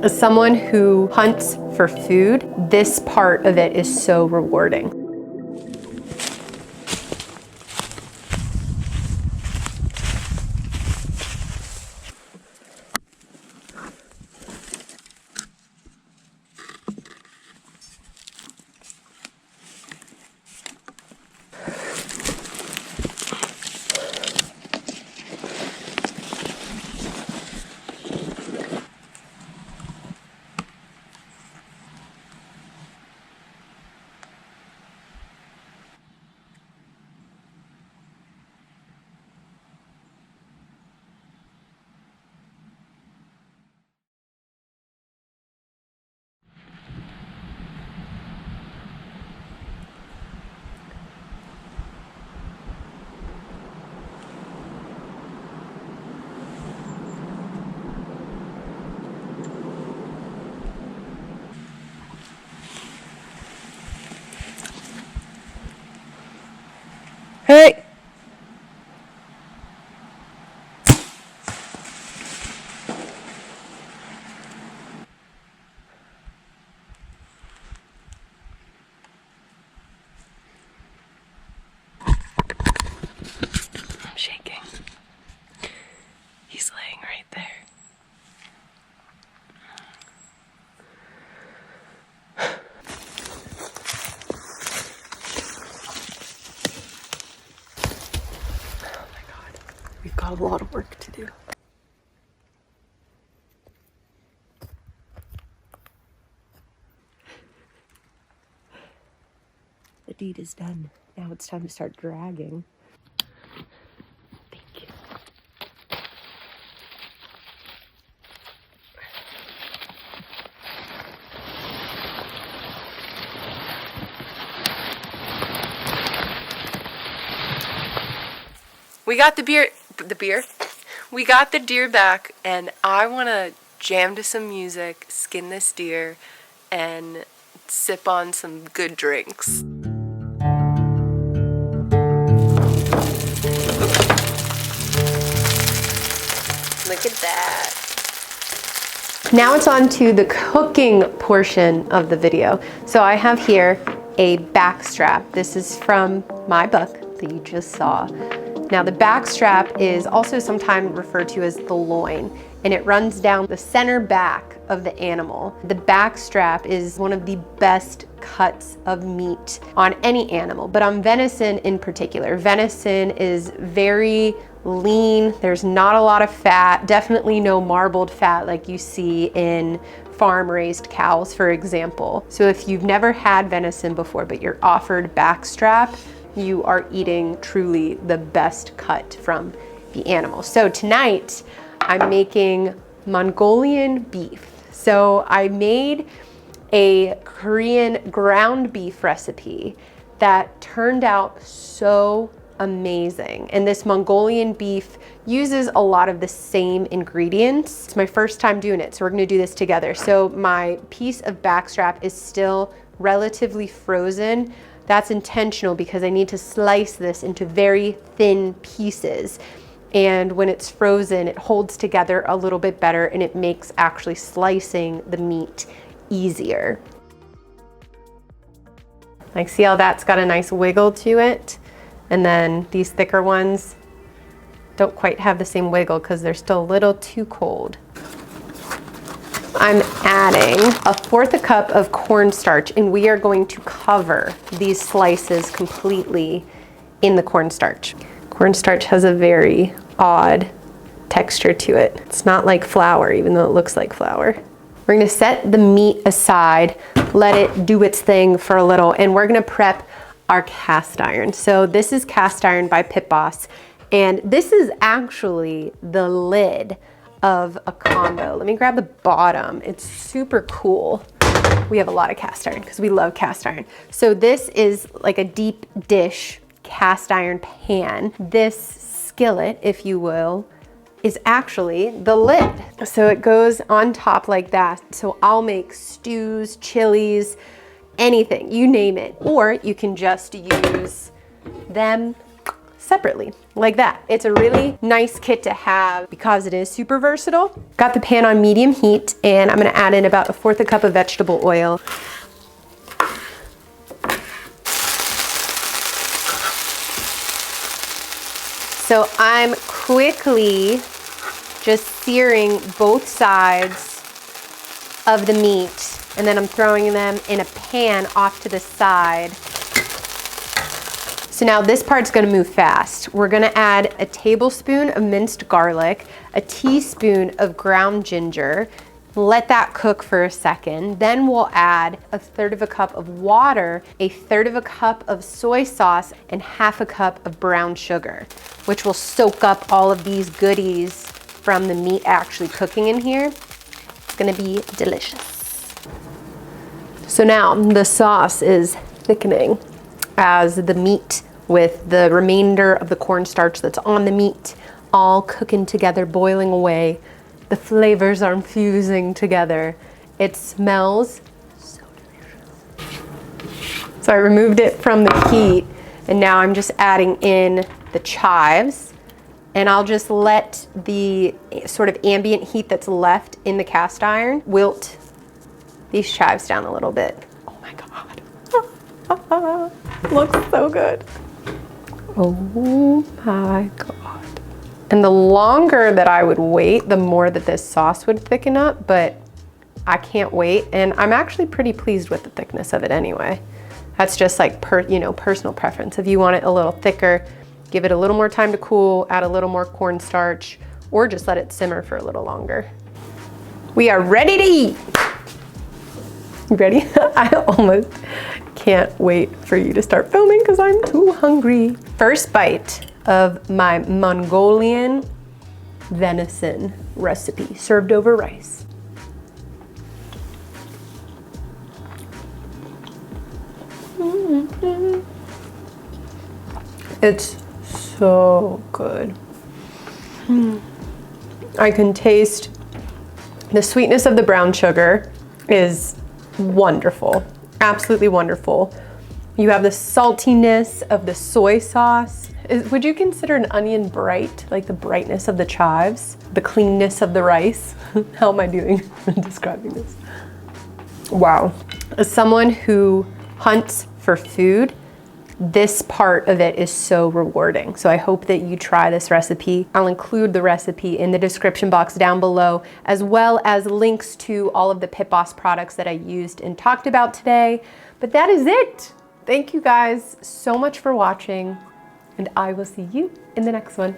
As someone who hunts for food, this part of it is so rewarding. Hey! I'm shaking. He's laying right there. We've got a lot of work to do. The deed is done. Now it's time to start dragging. Thank you. We got we got the deer back, and I want to jam to some music, skin this deer, and sip on some good drinks. Look at that. Now it's on to the cooking portion of the video. So I have here a backstrap. This is from my buck that you just saw. Now the backstrap is also sometimes referred to as the loin, and it runs down the center back of the animal. The backstrap is one of the best cuts of meat on any animal, but on venison in particular. Venison is very lean, there's not a lot of fat, definitely no marbled fat like you see in farm-raised cows, for example. So if you've never had venison before, but you're offered backstrap, you are eating truly the best cut from the animal. So tonight, I'm making Mongolian beef. So I made a Korean ground beef recipe that turned out so amazing. And this Mongolian beef uses a lot of the same ingredients. It's my first time doing it, so we're gonna do this together. So my piece of backstrap is still relatively frozen. That's intentional because I need to slice this into very thin pieces. And when it's frozen, it holds together a little bit better, and it makes actually slicing the meat easier. Like, see how that's got a nice wiggle to it? And then these thicker ones don't quite have the same wiggle because they're still a little too cold. I'm adding 1/4 cup of cornstarch, and we are going to cover these slices completely in the cornstarch. Cornstarch has a very odd texture to it. It's not like flour, even though it looks like flour. We're gonna set the meat aside, let it do its thing for a little, and we're gonna prep our cast iron. So this is cast iron by Pit Boss, and this is actually the lid of a combo. Let me grab the bottom. It's super cool. We have a lot of cast iron because we love cast iron. So this is like a deep dish cast iron pan. This skillet, if you will, is actually the lid. So it goes on top like that. So I'll make stews, chilies, anything, you name it. Or you can just use them separately, like that. It's a really nice kit to have because it is super versatile. Got the pan on medium heat, and I'm gonna add in about 1/4 cup of vegetable oil. So I'm quickly just searing both sides of the meat, and then I'm throwing them in a pan off to the side. So now this part's gonna move fast. We're gonna add a tablespoon of minced garlic, a teaspoon of ground ginger, let that cook for a second. Then we'll add 1/3 cup of water, 1/3 cup of soy sauce, and 1/2 cup of brown sugar, which will soak up all of these goodies from the meat actually cooking in here. It's gonna be delicious. So now the sauce is thickening as the meat with the remainder of the cornstarch that's on the meat all cooking together, boiling away. The flavors are infusing together. It smells so delicious. So I removed it from the heat, and now I'm just adding in the chives, and I'll just let the sort of ambient heat that's left in the cast iron wilt these chives down a little bit. Oh my God. Looks so good. Oh my God. And the longer that I would wait, the more that this sauce would thicken up, but I can't wait. And I'm actually pretty pleased with the thickness of it anyway. That's just like personal preference. If you want it a little thicker, give it a little more time to cool, add a little more cornstarch, or just let it simmer for a little longer. We are ready to eat. You ready? I almost can't wait for you to start filming because I'm too hungry. First bite of my Mongolian venison recipe served over rice. It's so good. I can taste the sweetness of the brown sugar is wonderful, absolutely wonderful. You have the saltiness of the soy sauce. Would you consider an onion bright, like the brightness of the chives, the cleanness of the rice? How am I doing describing this? Wow. As someone who hunts for food, this part of it is so rewarding. So I hope that you try this recipe. I'll include the recipe in the description box down below, as well as links to all of the Pit Boss products that I used and talked about today. But that is it. Thank you guys so much for watching, and I will see you in the next one.